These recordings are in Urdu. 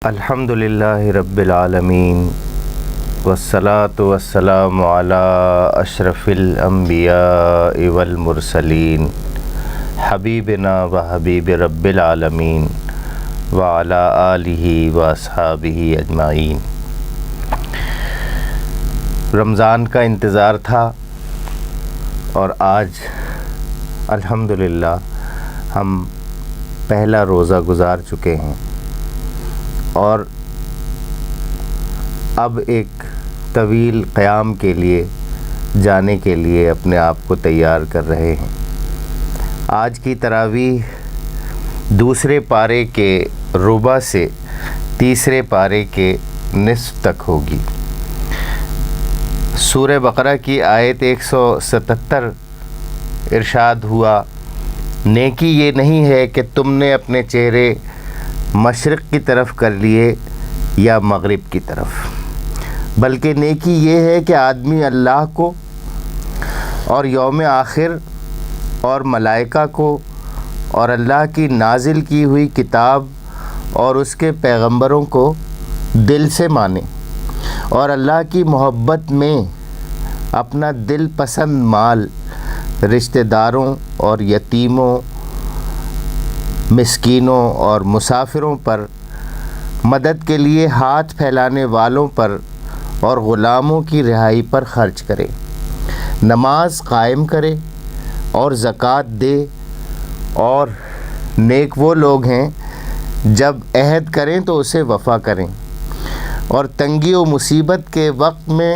الحمدللہ رب العالمین والصلاة والسلام علی اشرف الانبیاء والمرسلین حبیبنا و حبیب رب العالمین وعلی آلہ و اصحابہ اجمعین۔ رمضان کا انتظار تھا اور آج الحمدللہ ہم پہلا روزہ گزار چکے ہیں اور اب ایک طویل قیام کے لیے جانے کے لیے اپنے آپ کو تیار کر رہے ہیں۔ آج کی تراویح دوسرے پارے کے ربع سے تیسرے پارے کے نصف تک ہوگی۔ سورہ بقرہ کی آیت 177 ارشاد ہوا، نیکی یہ نہیں ہے کہ تم نے اپنے چہرے مشرق کی طرف کر لیے یا مغرب کی طرف، بلکہ نیکی یہ ہے کہ آدمی اللہ کو اور یوم آخر اور ملائکہ کو اور اللہ کی نازل کی ہوئی کتاب اور اس کے پیغمبروں کو دل سے مانے اور اللہ کی محبت میں اپنا دل پسند مال رشتہ داروں اور یتیموں، مسکینوں اور مسافروں پر، مدد کے لیے ہاتھ پھیلانے والوں پر اور غلاموں کی رہائی پر خرچ کرے، نماز قائم کرے اور زکوٰۃ دے، اور نیک وہ لوگ ہیں جب عہد کریں تو اسے وفا کریں، اور تنگی و مصیبت کے وقت میں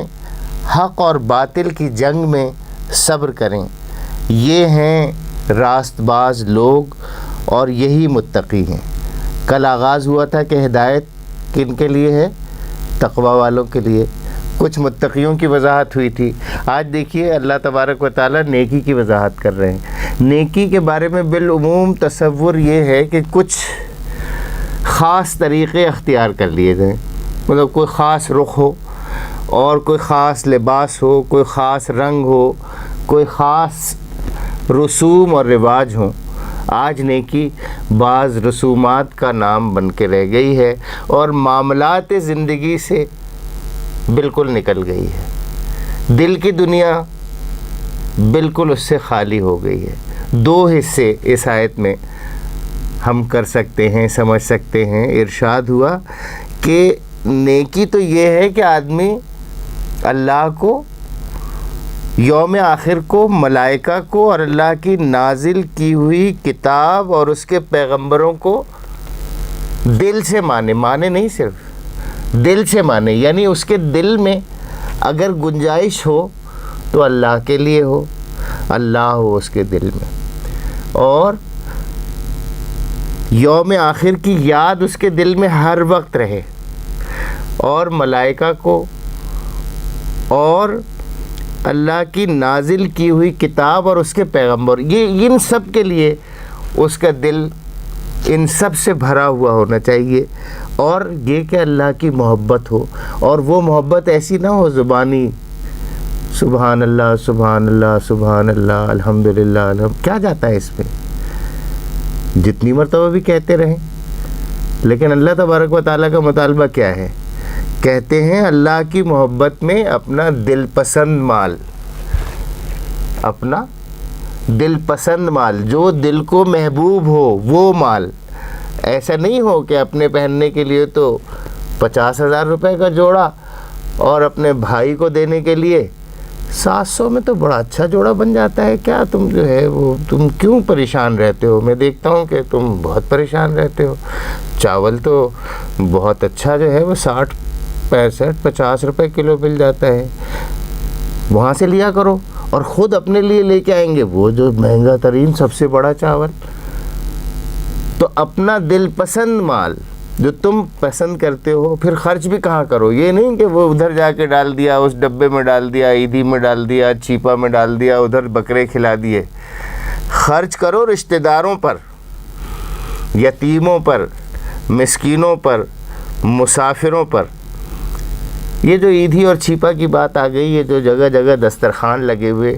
حق اور باطل کی جنگ میں صبر کریں۔ یہ ہیں راست باز لوگ اور یہی متقی ہیں۔ کل آغاز ہوا تھا کہ ہدایت کن کے لیے ہے؟ تقوی والوں کے لیے۔ کچھ متقیوں کی وضاحت ہوئی تھی۔ آج دیکھیے اللہ تبارک و تعالیٰ نیکی کی وضاحت کر رہے ہیں۔ نیکی کے بارے میں بالعموم تصور یہ ہے کہ کچھ خاص طریقے اختیار کر لیے گئے، مطلب کوئی خاص رخ ہو اور کوئی خاص لباس ہو، کوئی خاص رنگ ہو، کوئی خاص رسوم اور رواج ہوں۔ آج نیکی بعض رسومات کا نام بن کے رہ گئی ہے اور معاملات زندگی سے بالکل نکل گئی ہے۔ دل کی دنیا بالکل اس سے خالی ہو گئی ہے۔ دو حصے اس آیت میں ہم کر سکتے ہیں، سمجھ سکتے ہیں۔ ارشاد ہوا کہ نیکی تو یہ ہے کہ آدمی اللہ کو، یوم آخر کو، ملائکہ کو اور اللہ کی نازل کی ہوئی کتاب اور اس کے پیغمبروں کو دل سے مانے نہیں صرف دل سے مانے، یعنی اس کے دل میں اگر گنجائش ہو تو اللہ کے لیے ہو، اللہ ہو اس کے دل میں، اور یوم آخر کی یاد اس کے دل میں ہر وقت رہے، اور ملائکہ کو اور اللہ کی نازل کی ہوئی کتاب اور اس کے پیغمبر، یہ ان سب کے لیے اس کا دل ان سب سے بھرا ہوا ہونا چاہیے، اور یہ کہ اللہ کی محبت ہو، اور وہ محبت ایسی نہ ہو زبانی سبحان اللہ سبحان اللہ سبحان اللہ الحمدللہ کیا جاتا ہے اس میں، جتنی مرتبہ بھی کہتے رہیں، لیکن اللہ تبارک و تعالیٰ کا مطالبہ کیا ہے؟ کہتے ہیں اللہ کی محبت میں اپنا دل پسند مال، اپنا دل پسند مال، جو دل کو محبوب ہو وہ مال۔ ایسا نہیں ہو کہ اپنے پہننے کے لیے تو 50,000 روپے کا جوڑا اور اپنے بھائی کو دینے کے لیے 700 میں تو بڑا اچھا جوڑا بن جاتا ہے۔ کیا تم جو ہے وہ تم کیوں پریشان رہتے ہو؟ میں دیکھتا ہوں کہ تم بہت پریشان رہتے ہو۔ چاول تو بہت اچھا جو ہے وہ 60 65 50 روپے کلو مل جاتا ہے، وہاں سے لیا کرو، اور خود اپنے لیے لے کے آئیں گے وہ جو مہنگا ترین سب سے بڑا چاول۔ تو اپنا دل پسند مال جو تم پسند کرتے ہو پھر خرچ بھی کہاں کرو، یہ نہیں کہ وہ ادھر جا کے ڈال دیا، اس ڈبے میں ڈال دیا، عیدی میں ڈال دیا، چھیپا میں ڈال دیا، ادھر بکرے کھلا دیے۔ خرچ کرو رشتہ داروں پر، یتیموں پر، مسکینوں پر، مسافروں پر۔ یہ جو عیدی اور چھیپا کی بات آ گئی، یہ جو جگہ جگہ دسترخوان لگے ہوئے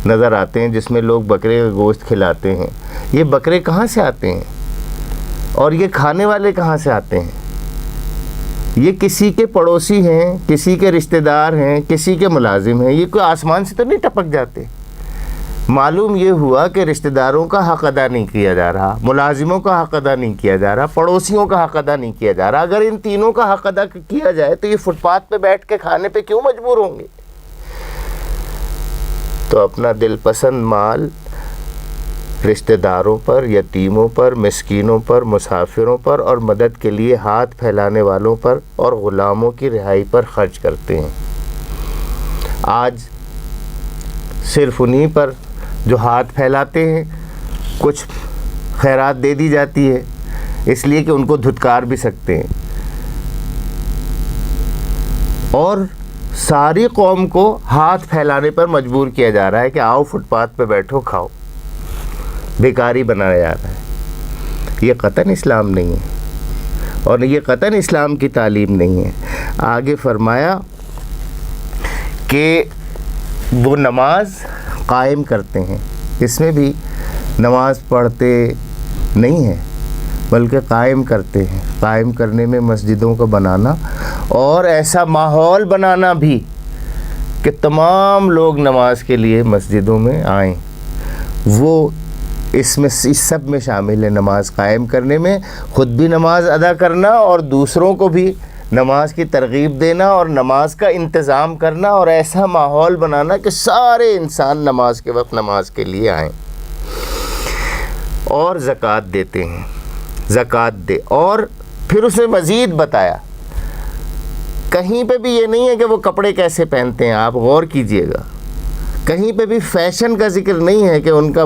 نظر آتے ہیں جس میں لوگ بکرے کا گوشت کھلاتے ہیں، یہ بکرے کہاں سے آتے ہیں اور یہ کھانے والے کہاں سے آتے ہیں؟ یہ کسی کے پڑوسی ہیں، کسی کے رشتہ دار ہیں، کسی کے ملازم ہیں، یہ کوئی آسمان سے تو نہیں ٹپک جاتے۔ معلوم یہ ہوا کہ رشتہ داروں کا حق ادا نہیں کیا جا رہا، ملازموں کا حق ادا نہیں کیا جا رہا، پڑوسیوں کا حق ادا نہیں کیا جا رہا۔ اگر ان تینوں کا حق ادا کیا جائے تو یہ فٹ پاتھ پہ بیٹھ کے کھانے پہ کیوں مجبور ہوں گے؟ تو اپنا دل پسند مال رشتہ داروں پر، یتیموں پر، مسکینوں پر، مسافروں پر اور مدد کے لیے ہاتھ پھیلانے والوں پر اور غلاموں کی رہائی پر خرچ کرتے ہیں۔ آج صرف انہی پر جو ہاتھ پھیلاتے ہیں کچھ خیرات دے دی جاتی ہے، اس لیے کہ ان کو دھتکار بھی سکتے ہیں، اور ساری قوم کو ہاتھ پھیلانے پر مجبور کیا جا رہا ہے کہ آؤ فٹ پاتھ پہ بیٹھو کھاؤ، بیکاری بنایا جا رہا ہے۔ یہ قطعاً اسلام نہیں ہے اور یہ قطعاً اسلام کی تعلیم نہیں ہے۔ آگے فرمایا کہ وہ نماز قائم کرتے ہیں، اس میں بھی نماز پڑھتے نہیں ہیں بلکہ قائم کرتے ہیں۔ قائم کرنے میں مسجدوں کو بنانا اور ایسا ماحول بنانا بھی کہ تمام لوگ نماز کے لیے مسجدوں میں آئیں، وہ اس سب میں شامل ہے۔ نماز قائم کرنے میں خود بھی نماز ادا کرنا اور دوسروں کو بھی نماز کی ترغیب دینا اور نماز کا انتظام کرنا اور ایسا ماحول بنانا کہ سارے انسان نماز کے وقت نماز کے لیے آئیں۔ اور زکوٰۃ دیتے ہیں، زکوٰۃ دے۔ اور پھر اسے مزید بتایا، کہیں پہ بھی یہ نہیں ہے کہ وہ کپڑے کیسے پہنتے ہیں، آپ غور کیجئے گا، کہیں پہ بھی فیشن کا ذکر نہیں ہے کہ ان کا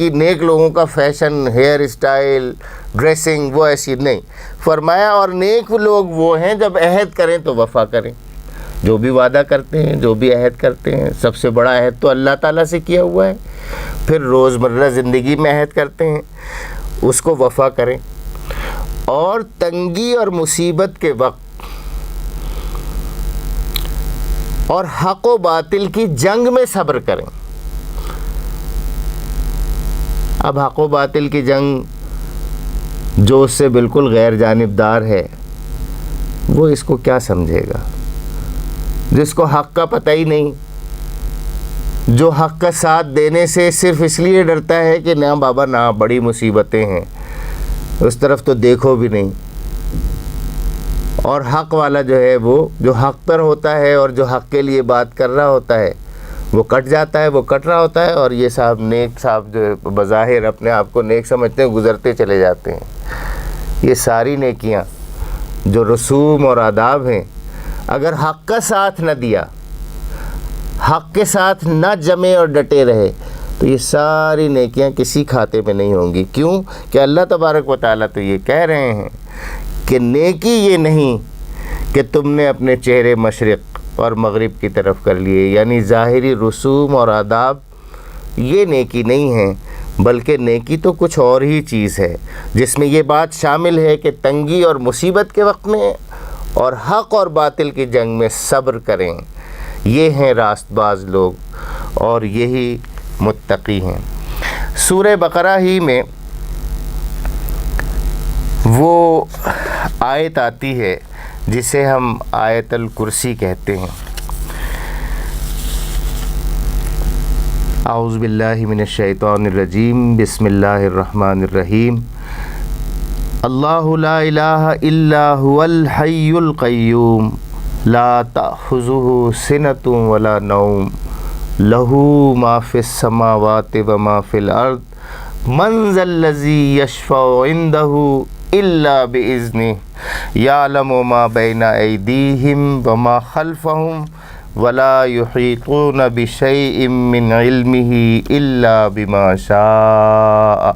نیک لوگوں کا فیشن، ہیئر اسٹائل، ڈریسنگ وہ ایسی نہیں۔ فرمایا اور نیک لوگ وہ ہیں جب عہد کریں تو وفا کریں، جو بھی وعدہ کرتے ہیں، جو بھی عہد کرتے ہیں، سب سے بڑا عہد تو اللہ تعالیٰ سے کیا ہوا ہے، پھر روزمرہ زندگی میں عہد کرتے ہیں اس کو وفا کریں، اور تنگی اور مصیبت کے وقت اور حق و باطل کی جنگ میں صبر کریں۔ اب حق و باطل کی جنگ جو اس سے بالکل غیر جانبدار ہے وہ اس کو کیا سمجھے گا؟ جس کو حق کا پتہ ہی نہیں، جو حق کا ساتھ دینے سے صرف اس لیے ڈرتا ہے کہ نہ بابا نہ، بڑی مصیبتیں ہیں، اس طرف تو دیکھو بھی نہیں، اور حق والا جو ہے وہ جو حق پر ہوتا ہے اور جو حق کے لیے بات کر رہا ہوتا ہے وہ کٹ جاتا ہے، وہ کٹ رہا ہوتا ہے، اور یہ صاحب نیک صاحب جو بظاہر اپنے آپ کو نیک سمجھتے ہیں گزرتے چلے جاتے ہیں۔ یہ ساری نیکیاں جو رسوم اور آداب ہیں، اگر حق کا ساتھ نہ دیا، حق کے ساتھ نہ جمے اور ڈٹے رہے تو یہ ساری نیکیاں کسی کھاتے میں نہیں ہوں گی۔ کیوں کہ اللہ تبارک و تعالیٰ تو یہ کہہ رہے ہیں کہ نیکی یہ نہیں کہ تم نے اپنے چہرے مشرق اور مغرب کی طرف کر لیے، یعنی ظاہری رسوم اور آداب یہ نیکی نہیں ہے، بلکہ نیکی تو کچھ اور ہی چیز ہے، جس میں یہ بات شامل ہے کہ تنگی اور مصیبت کے وقت میں اور حق اور باطل کی جنگ میں صبر کریں۔ یہ ہیں راست باز لوگ اور یہی متقی ہیں۔ سورہ بقرہ ہی میں وہ آیت آتی ہے جسے ہم آیت الکرسی کہتے ہیں۔ اعوذ باللہ من الشیطان الرجیم، بسم اللہ الرحمن الرحیم۔ اللہ لا الہ الا هو الحی القیوم لا تأخذہ سنۃ ولا نوم لہ ما فی السماوات وما فی الارض من ذا الذی یشفع عندہ الا باذنہ یعلم ما بین ایدیہم وما خلفہم ولا یحیطون بشیء من علمہ الا بما شاء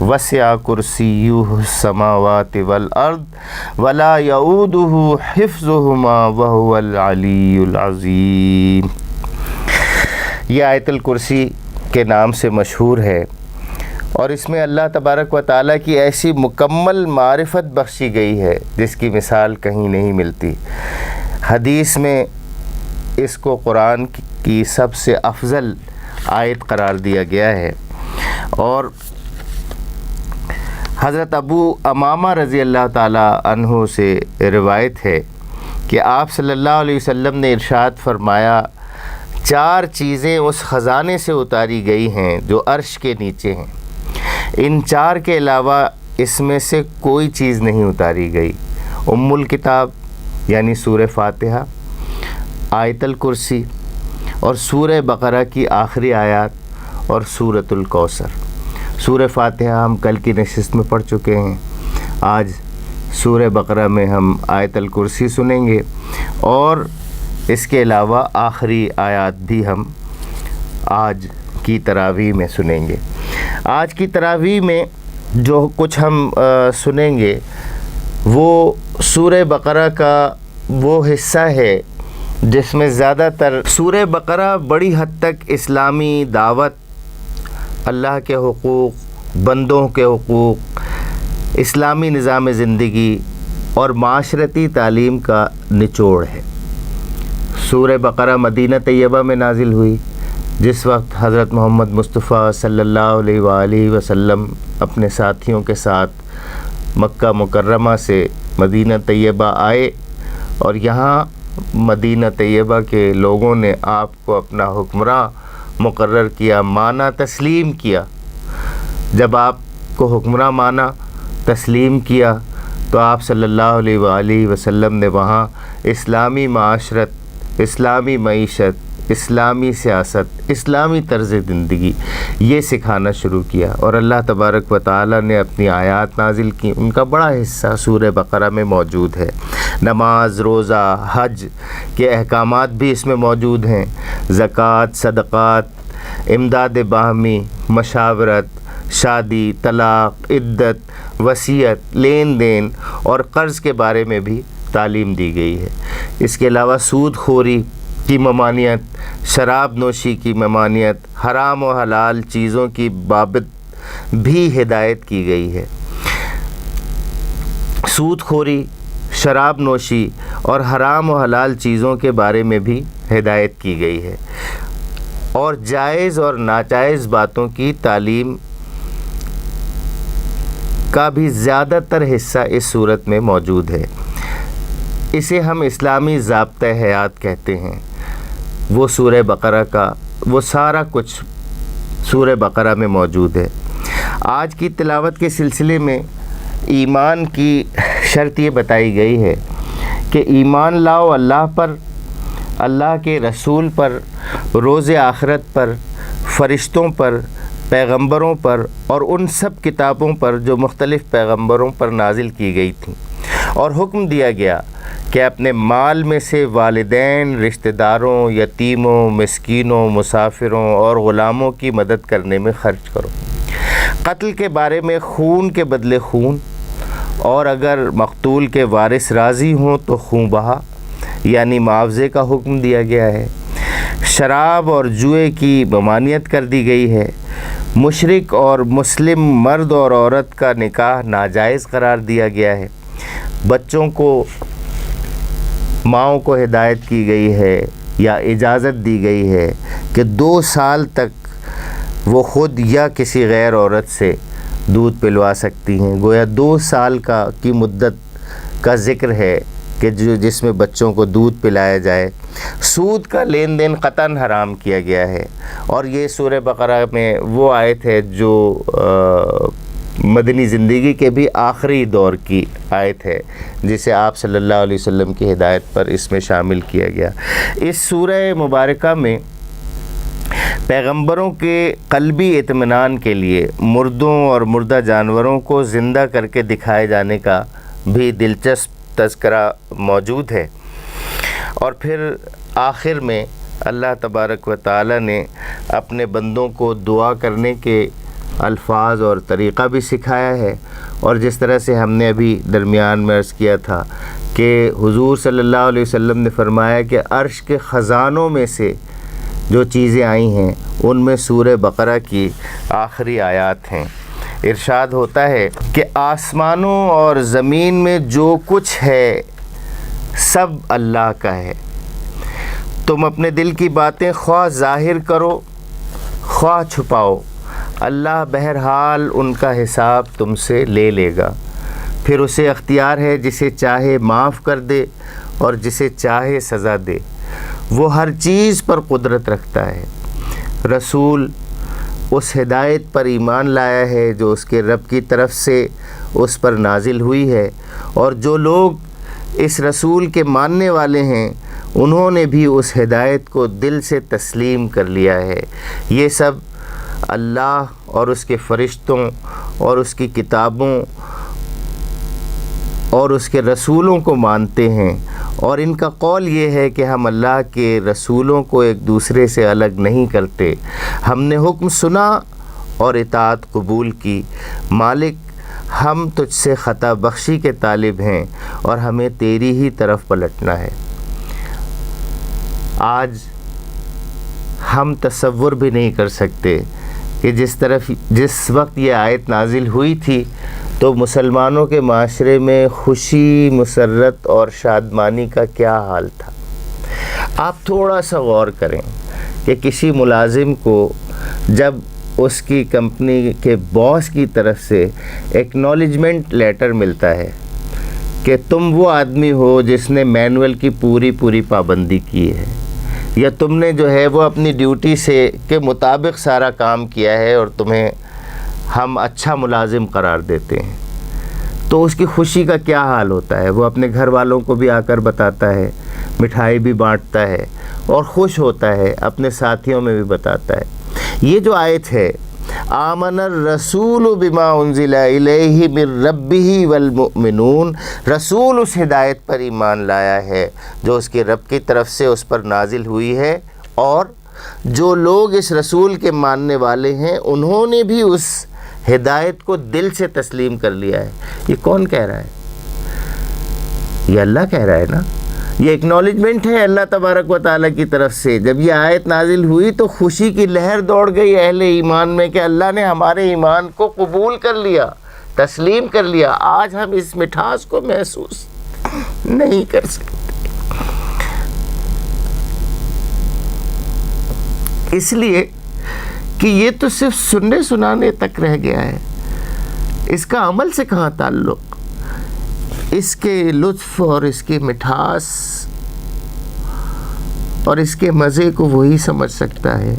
وسع کرسیہ السماوات والارض ولا یؤودہ حفظہما وہو العلی العظیم۔ یہ آیت الکرسی کے نام سے مشہور ہے، اور اس میں اللہ تبارک و تعالیٰ کی ایسی مکمل معرفت بخشی گئی ہے جس کی مثال کہیں نہیں ملتی۔ حدیث میں اس کو قرآن کی سب سے افضل آیت قرار دیا گیا ہے، اور حضرت ابو امامہ رضی اللہ تعالیٰ عنہ سے روایت ہے کہ آپ صلی اللہ علیہ وسلم نے ارشاد فرمایا 4 چیزیں اس خزانے سے اتاری گئی ہیں جو عرش کے نیچے ہیں، ان 4 کے علاوہ اس میں سے کوئی چیز نہیں اتاری گئی۔ ام الکتاب یعنی سورہ فاتحہ، آیت الکرسی اور سورہ بقرہ کی آخری آیات اور سورۃ الکوثر۔ سورہ فاتحہ ہم کل کی نشست میں پڑھ چکے ہیں، آج سورہ بقرہ میں ہم آیت الکرسی سنیں گے اور اس کے علاوہ آخری آیات بھی ہم آج کی تراویح میں سنیں گے۔ آج کی تراویح میں جو کچھ ہم سنیں گے وہ سورہ بقرہ کا وہ حصہ ہے جس میں زیادہ تر سورہ بقرہ بڑی حد تک اسلامی دعوت، اللہ کے حقوق، بندوں کے حقوق، اسلامی نظام زندگی اور معاشرتی تعلیم کا نچوڑ ہے۔ سورہ بقرہ مدینہ طیبہ میں نازل ہوئی جس وقت حضرت محمد مصطفیٰ صلی اللہ علیہ وآلہ وسلم اپنے ساتھیوں کے ساتھ مکہ مکرمہ سے مدینہ طیبہ آئے اور یہاں مدینہ طیبہ کے لوگوں نے آپ کو اپنا حکمراں مقرر کیا، مانا، تسلیم کیا۔ جب آپ کو حکمراں مانا، تسلیم کیا تو آپ صلی اللہ علیہ وآلہ وسلم نے وہاں اسلامی معاشرت، اسلامی معیشت، اسلامی سیاست، اسلامی طرز زندگی یہ سکھانا شروع کیا، اور اللہ تبارک و تعالی نے اپنی آیات نازل کی۔ ان کا بڑا حصہ سورہ بقرہ میں موجود ہے۔ نماز، روزہ، حج کے احکامات بھی اس میں موجود ہیں، زکوٰۃ، صدقات، امداد باہمی، مشاورت، شادی، طلاق، عدت، وصیت، لین دین اور قرض کے بارے میں بھی تعلیم دی گئی ہے۔ اس کے علاوہ سود خوری کی ممانعت، شراب نوشی کی ممانعت، حرام و حلال چیزوں کی بابت بھی ہدایت کی گئی ہے۔ سود خوری، شراب نوشی اور حرام و حلال چیزوں کے بارے میں بھی ہدایت کی گئی ہے، اور جائز اور ناجائز باتوں کی تعلیم کا بھی زیادہ تر حصہ اس صورت میں موجود ہے۔ اسے ہم اسلامی ضابطۂ حیات کہتے ہیں۔ وہ سورہ بقرہ کا وہ سارا کچھ سورہ بقرہ میں موجود ہے۔ آج کی تلاوت کے سلسلے میں ایمان کی شرط یہ بتائی گئی ہے کہ ایمان لاؤ اللہ پر، اللہ کے رسول پر، روز آخرت پر، فرشتوں پر، پیغمبروں پر اور ان سب کتابوں پر جو مختلف پیغمبروں پر نازل کی گئی تھیں، اور حکم دیا گیا کہ اپنے مال میں سے والدین، رشتہ داروں، یتیموں، مسکینوں، مسافروں اور غلاموں کی مدد کرنے میں خرچ کرو۔ قتل کے بارے میں خون کے بدلے خون، اور اگر مقتول کے وارث راضی ہوں تو خون بہا یعنی معاوضے کا حکم دیا گیا ہے۔ شراب اور جوئے کی ممانعت کر دی گئی ہے۔ مشرک اور مسلم مرد اور عورت کا نکاح ناجائز قرار دیا گیا ہے۔ بچوں کو، ماؤں کو ہدایت کی گئی ہے یا اجازت دی گئی ہے کہ 2 سال تک وہ خود یا کسی غیر عورت سے دودھ پلوا سکتی ہیں۔ گویا 2 سال کی مدت کا ذکر ہے کہ جس میں بچوں کو دودھ پلایا جائے۔ سود کا لین دین قطعاً حرام کیا گیا ہے، اور یہ سورہ بقرہ میں وہ آیت ہے جو مدنی زندگی کے بھی آخری دور کی آیت ہے، جسے آپ صلی اللہ علیہ وسلم کی ہدایت پر اس میں شامل کیا گیا۔ اس سورہ مبارکہ میں پیغمبروں کے قلبی اطمینان کے لیے مردوں اور مردہ جانوروں کو زندہ کر کے دکھائے جانے کا بھی دلچسپ تذکرہ موجود ہے، اور پھر آخر میں اللہ تبارک و تعالی نے اپنے بندوں کو دعا کرنے کے الفاظ اور طریقہ بھی سکھایا ہے، اور جس طرح سے ہم نے ابھی درمیان میں عرض کیا تھا کہ حضور صلی اللہ علیہ وسلم نے فرمایا کہ عرش کے خزانوں میں سے جو چیزیں آئی ہیں ان میں سورہ بقرہ کی آخری آیات ہیں۔ ارشاد ہوتا ہے کہ آسمانوں اور زمین میں جو کچھ ہے سب اللہ کا ہے، تم اپنے دل کی باتیں خواہ ظاہر کرو خواہ چھپاؤ، اللہ بہرحال ان کا حساب تم سے لے لے گا. پھر اسے اختیار ہے جسے چاہے معاف کر دے اور جسے چاہے سزا دے. وہ ہر چیز پر قدرت رکھتا ہے. رسول اس ہدایت پر ایمان لایا ہے جو اس کے رب کی طرف سے اس پر نازل ہوئی ہے، اور جو لوگ اس رسول کے ماننے والے ہیں انہوں نے بھی اس ہدایت کو دل سے تسلیم کر لیا ہے. یہ سب اللہ اور اس کے فرشتوں اور اس کی کتابوں اور اس کے رسولوں کو مانتے ہیں، اور ان کا قول یہ ہے کہ ہم اللہ کے رسولوں کو ایک دوسرے سے الگ نہیں کرتے. ہم نے حکم سنا اور اطاعت قبول کی. مالک، ہم تجھ سے خطا بخشی کے طالب ہیں اور ہمیں تیری ہی طرف پلٹنا ہے. آج ہم تصور بھی نہیں کر سکتے کہ جس وقت یہ آیت نازل ہوئی تھی تو مسلمانوں کے معاشرے میں خوشی، مسرت اور شادمانی کا کیا حال تھا. آپ تھوڑا سا غور کریں کہ کسی ملازم کو جب اس کی کمپنی کے باس کی طرف سے ایکنالجمنٹ لیٹر ملتا ہے کہ تم وہ آدمی ہو جس نے مینول کی پوری پابندی کی ہے، یا تم نے جو ہے وہ اپنی ڈیوٹی سے کے مطابق سارا کام کیا ہے اور تمہیں ہم اچھا ملازم قرار دیتے ہیں، تو اس کی خوشی کا کیا حال ہوتا ہے. وہ اپنے گھر والوں کو بھی آ کر بتاتا ہے، مٹھائی بھی بانٹتا ہے اور خوش ہوتا ہے، اپنے ساتھیوں میں بھی بتاتا ہے. یہ جو آیت ہے آمن الرسول بما انزل الیہ من ربہ والمؤمنون، رسول اس ہدایت پر ایمان لایا ہے جو اس کے رب کی طرف سے اس پر نازل ہوئی ہے، اور جو لوگ اس رسول کے ماننے والے ہیں انہوں نے بھی اس ہدایت کو دل سے تسلیم کر لیا ہے. یہ کون کہہ رہا ہے؟ یہ اللہ کہہ رہا ہے نا. یہ اکنالجمنٹ ہے اللہ تبارک و تعالیٰ کی طرف سے. جب یہ آیت نازل ہوئی تو خوشی کی لہر دوڑ گئی اہل ایمان میں کہ اللہ نے ہمارے ایمان کو قبول کر لیا، تسلیم کر لیا. آج ہم اس مٹھاس کو محسوس نہیں کر سکتے، اس لیے کہ یہ تو صرف سننے سنانے تک رہ گیا ہے. اس کا عمل سے کہاں تعلق؟ اس کے لطف اور اس کی مٹھاس اور اس کے مزے کو وہی سمجھ سکتا ہے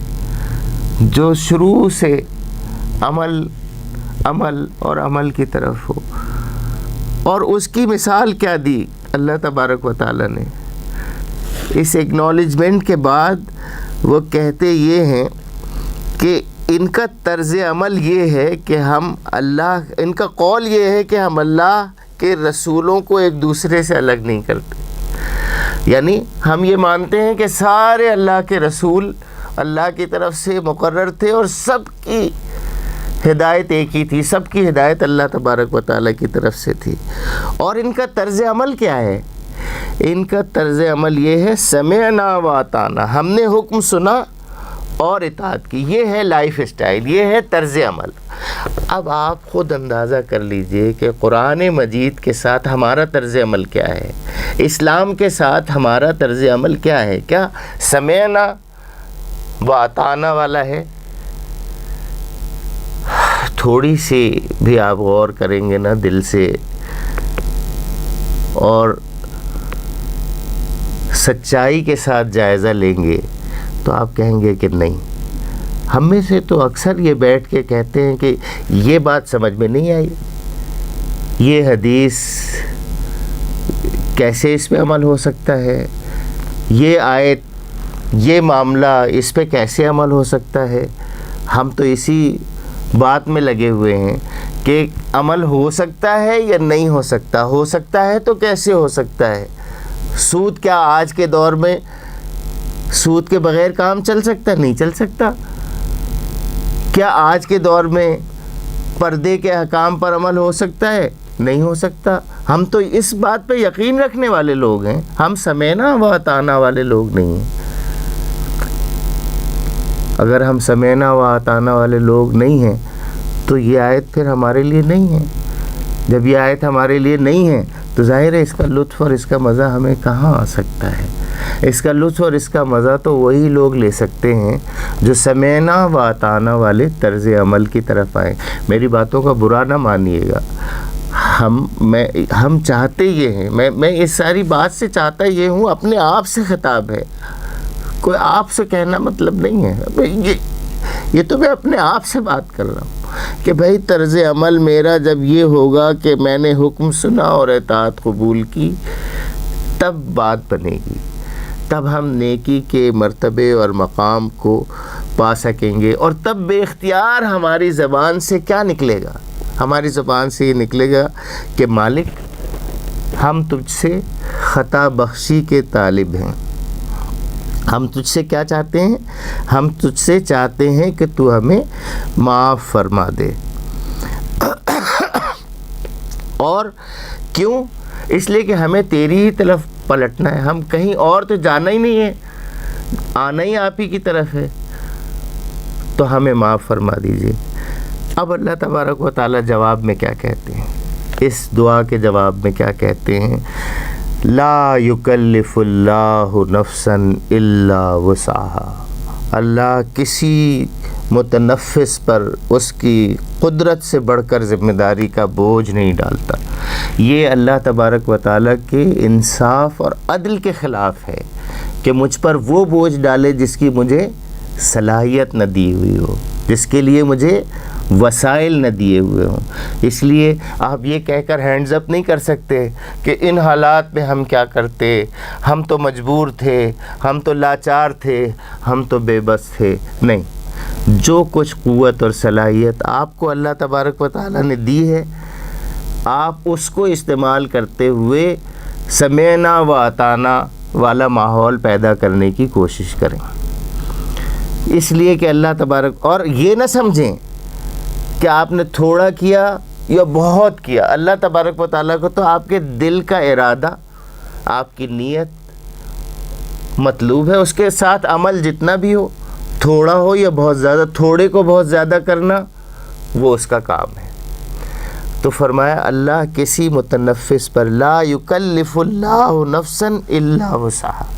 جو شروع سے عمل اور عمل کی طرف ہو. اور اس کی مثال کیا دی اللہ تبارک و تعالیٰ نے؟ اس ایکنالجمنٹ کے بعد وہ کہتے یہ ہیں کہ ان کا طرز عمل یہ ہے کہ ان کا قول یہ ہے کہ ہم اللہ کے رسولوں کو ایک دوسرے سے الگ نہیں کرتے. یعنی ہم یہ مانتے ہیں کہ سارے اللہ کے رسول اللہ کی طرف سے مقرر تھے اور سب کی ہدایت ایک ہی تھی، سب کی ہدایت اللہ تبارک و تعالیٰ کی طرف سے تھی. اور ان کا طرز عمل کیا ہے؟ ان کا طرز عمل یہ ہے سمعنا و اطعنا، ہم نے حکم سنا اور اطاعت کی. یہ ہے لائف سٹائل، یہ ہے طرز عمل. اب آپ خود اندازہ کر لیجئے کہ قرآن مجید کے ساتھ ہمارا طرز عمل کیا ہے، اسلام کے ساتھ ہمارا طرز عمل کیا ہے. کیا سمعنا و اطعنا والا ہے؟ تھوڑی سی بھی آپ غور کریں گے نا دل سے اور سچائی کے ساتھ جائزہ لیں گے تو آپ کہیں گے کہ نہیں. ہم میں سے تو اکثر یہ بیٹھ کے کہتے ہیں کہ یہ بات سمجھ میں نہیں آئی، یہ حدیث کیسے اس پہ عمل ہو سکتا ہے، یہ آیت، یہ معاملہ اس پہ کیسے عمل ہو سکتا ہے. ہم تو اسی بات میں لگے ہوئے ہیں کہ عمل ہو سکتا ہے یا نہیں ہو سکتا. ہو سکتا ہے تو کیسے ہو سکتا ہے؟ سود کیا آج کے دور میں سود کے بغیر کام چل سکتا ہے؟ نہیں چل سکتا. کیا آج کے دور میں پردے کے احکام پر عمل ہو سکتا ہے؟ نہیں ہو سکتا. ہم تو اس بات پہ یقین رکھنے والے لوگ ہیں، ہم سمعنا و اطعنا والے لوگ نہیں ہیں. اگر ہم سمعنا و اطعنا والے لوگ نہیں ہیں تو یہ آیت پھر ہمارے لیے نہیں ہے. جب یہ آیت ہمارے لیے نہیں ہے تو تو ظاہر ہے اس کا لطف اور اس کا مزہ ہمیں کہاں آ سکتا ہے؟ اس کا لطف اور اس کا مزہ تو وہی لوگ لے سکتے ہیں جو سمینا و اطانا والے طرز عمل کی طرف آئیں۔ میری باتوں کا برا نہ مانیے گا، ہم چاہتے یہ ہیں، میں اس ساری بات سے چاہتا یہ ہوں، اپنے آپ سے خطاب ہے، کوئی آپ سے کہنا مطلب نہیں ہے، یہ تو میں اپنے آپ سے بات کر رہا ہوں کہ بھائی طرز عمل میرا جب یہ ہوگا کہ میں نے حکم سنا اور اطاعت قبول کی، تب بات بنے گی، تب ہم نیکی کے مرتبے اور مقام کو پا سکیں گے، اور تب بے اختیار ہماری زبان سے کیا نکلے گا؟ ہماری زبان سے یہ نکلے گا کہ مالک ہم تجھ سے خطا بخشی کے طالب ہیں، ہم تجھ سے کیا چاہتے ہیں؟ ہم تجھ سے چاہتے ہیں کہ تو ہمیں معاف فرما دے۔ اور کیوں؟ اس لیے کہ ہمیں تیری ہی طرف پلٹنا ہے، ہم کہیں اور تو جانا ہی نہیں ہے، آنا ہی آپ ہی کی طرف ہے، تو ہمیں معاف فرما دیجیے۔ اب اللہ تبارک و تعالیٰ جواب میں کیا کہتے ہیں؟ اس دعا کے جواب میں کیا کہتے ہیں؟ لا یکلف اللہ نفسا الا وسعها، اللہ کسی متنفس پر اس کی قدرت سے بڑھ کر ذمہ داری کا بوجھ نہیں ڈالتا۔ یہ اللہ تبارک و تعالیٰ کے انصاف اور عدل کے خلاف ہے کہ مجھ پر وہ بوجھ ڈالے جس کی مجھے صلاحیت نہ دی ہوئی ہو، جس کے لیے مجھے وسائل نہ دیے ہوئے ہوں۔ اس لیے آپ یہ کہہ کر ہینڈز اپ نہیں کر سکتے کہ ان حالات میں ہم کیا کرتے، ہم تو مجبور تھے، ہم تو لاچار تھے، ہم تو بے بس تھے۔ نہیں، جو کچھ قوت اور صلاحیت آپ کو اللہ تبارک و تعالیٰ نے دی ہے، آپ اس کو استعمال کرتے ہوئے سمینا و اطانا والا ماحول پیدا کرنے کی کوشش کریں۔ اس لیے کہ اللہ تبارک، اور یہ نہ سمجھیں کہ آپ نے تھوڑا کیا یا بہت کیا، اللہ تبارک و تعالیٰ کو تو آپ کے دل کا ارادہ، آپ کی نیت مطلوب ہے، اس کے ساتھ عمل جتنا بھی ہو، تھوڑا ہو یا بہت زیادہ، تھوڑے کو بہت زیادہ کرنا وہ اس کا کام ہے۔ تو فرمایا اللہ کسی متنفس پر، لا یکلف اللہ نفسا الا وسعها،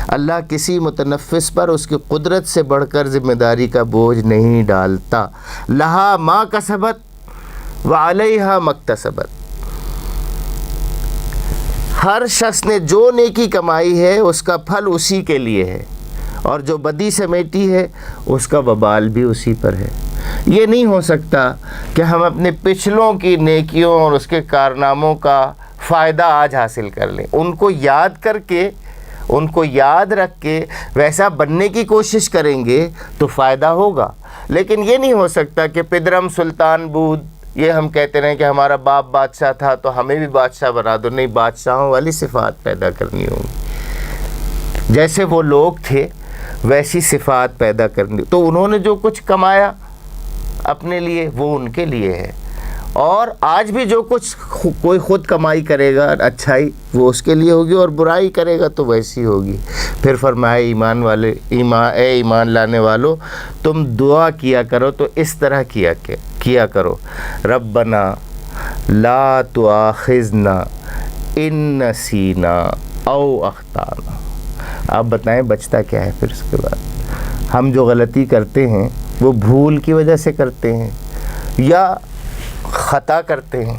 اللہ کسی متنفس پر اس کی قدرت سے بڑھ کر ذمہ داری کا بوجھ نہیں ڈالتا۔ لہا ما کسبت وعلیہا مکتسبت، ہر شخص نے جو نیکی کمائی ہے اس کا پھل اسی کے لیے ہے، اور جو بدی سمیٹی ہے اس کا وبال بھی اسی پر ہے۔ یہ نہیں ہو سکتا کہ ہم اپنے پچھلوں کی نیکیوں اور اس کے کارناموں کا فائدہ آج حاصل کر لیں، ان کو یاد کر کے، ان کو یاد رکھ کے ویسا بننے کی کوشش کریں گے تو فائدہ ہوگا۔ لیکن یہ نہیں ہو سکتا کہ پدرم سلطان بود، یہ ہم کہتے رہیں کہ ہمارا باپ بادشاہ تھا تو ہمیں بھی بادشاہ بنا دو۔ نہیں، بادشاہوں والی صفات پیدا کرنی ہوگی، جیسے وہ لوگ تھے ویسی صفات پیدا کرنی۔ تو انہوں نے جو کچھ کمایا اپنے لیے وہ ان کے لیے ہے، اور آج بھی جو کچھ کوئی خود کمائی کرے گا اچھائی وہ اس کے لیے ہوگی، اور برائی کرے گا تو ویسی ہوگی۔ پھر فرمایا اے ایمان لانے والو، تم دعا کیا کرو تو اس طرح کیا کرو، ربنا لا تؤاخذنا ان نسینا او اخطانا۔ آپ بتائیں بچتا کیا ہے پھر اس کے بعد؟ ہم جو غلطی کرتے ہیں وہ بھول کی وجہ سے کرتے ہیں یا خطا کرتے ہیں،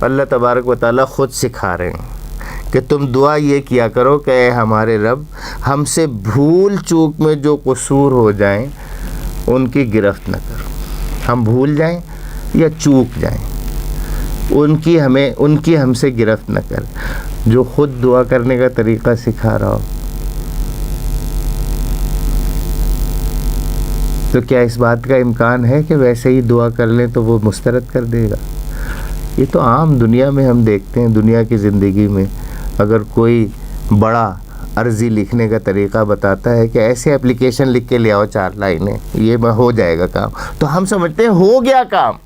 اللہ تبارک و تعالیٰ خود سکھا رہے ہیں کہ تم دعا یہ کیا کرو کہ اے ہمارے رب، ہم سے بھول چوک میں جو قصور ہو جائیں ان کی گرفت نہ کرو۔ ہم بھول جائیں یا چوک جائیں، ان کی ہم سے گرفت نہ کر۔ جو خود دعا کرنے کا طریقہ سکھا رہا ہو تو کیا اس بات کا امکان ہے کہ ویسے ہی دعا کر لیں تو وہ مسترد کر دے گا؟ یہ تو عام دنیا میں ہم دیکھتے ہیں، دنیا کی زندگی میں اگر کوئی بڑا عرضی لکھنے کا طریقہ بتاتا ہے کہ ایسے اپلیکیشن لکھ کے لے آؤ 4 لائنیں، یہ ہو جائے گا کام، تو ہم سمجھتے ہیں ہو گیا کام،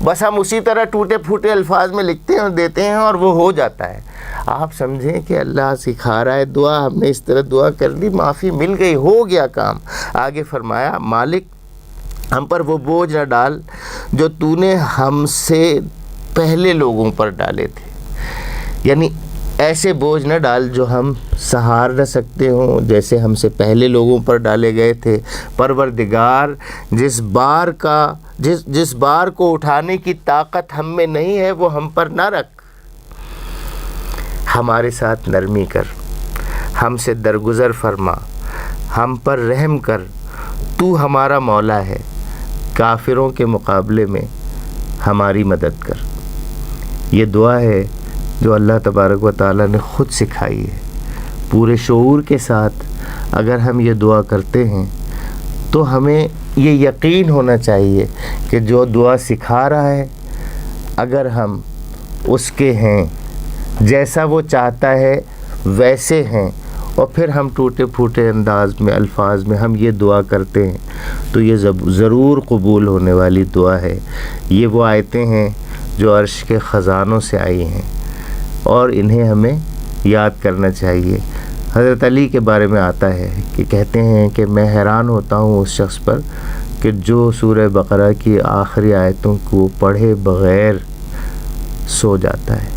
بس ہم اسی طرح ٹوٹے پھوٹے الفاظ میں لکھتے ہیں اور دیتے ہیں اور وہ ہو جاتا ہے۔ آپ سمجھیں کہ اللہ سکھا رہا ہے دعا، ہم نے اس طرح دعا کر لی، معافی مل گئی، ہو گیا کام۔ آگے فرمایا مالک ہم پر وہ بوجھ نہ ڈال جو تو نے ہم سے پہلے لوگوں پر ڈالے تھے۔ یعنی ایسے بوجھ نہ ڈال جو ہم سہار نہ سکتے ہوں، جیسے ہم سے پہلے لوگوں پر ڈالے گئے تھے۔ پروردگار جس بار کو اٹھانے کی طاقت ہم میں نہیں ہے وہ ہم پر نہ رکھ، ہمارے ساتھ نرمی کر، ہم سے درگزر فرما، ہم پر رحم کر، تو ہمارا مولا ہے، کافروں کے مقابلے میں ہماری مدد کر۔ یہ دعا ہے جو اللہ تبارک و تعالیٰ نے خود سکھائی ہے۔ پورے شعور کے ساتھ اگر ہم یہ دعا کرتے ہیں تو ہمیں یہ یقین ہونا چاہیے کہ جو دعا سکھا رہا ہے اگر ہم اس کے ہیں، جیسا وہ چاہتا ہے ویسے ہیں، اور پھر ہم ٹوٹے پھوٹے انداز میں الفاظ میں ہم یہ دعا کرتے ہیں تو یہ ضرور قبول ہونے والی دعا ہے۔ یہ وہ آیتیں ہیں جو عرش کے خزانوں سے آئی ہیں اور انہیں ہمیں یاد کرنا چاہیے۔ حضرت علی کے بارے میں آتا ہے کہ کہتے ہیں کہ میں حیران ہوتا ہوں اس شخص پر کہ جو سورہ بقرہ کی آخری آیتوں کو پڑھے بغیر سو جاتا ہے۔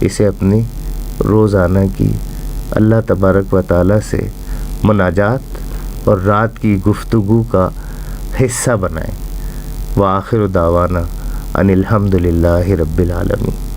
اسے اپنی روزانہ کی اللہ تبارک و تعالیٰ سے مناجات اور رات کی گفتگو کا حصہ بنائیں۔ وآخر دعوانا ان الحمد للہ رب العالمین۔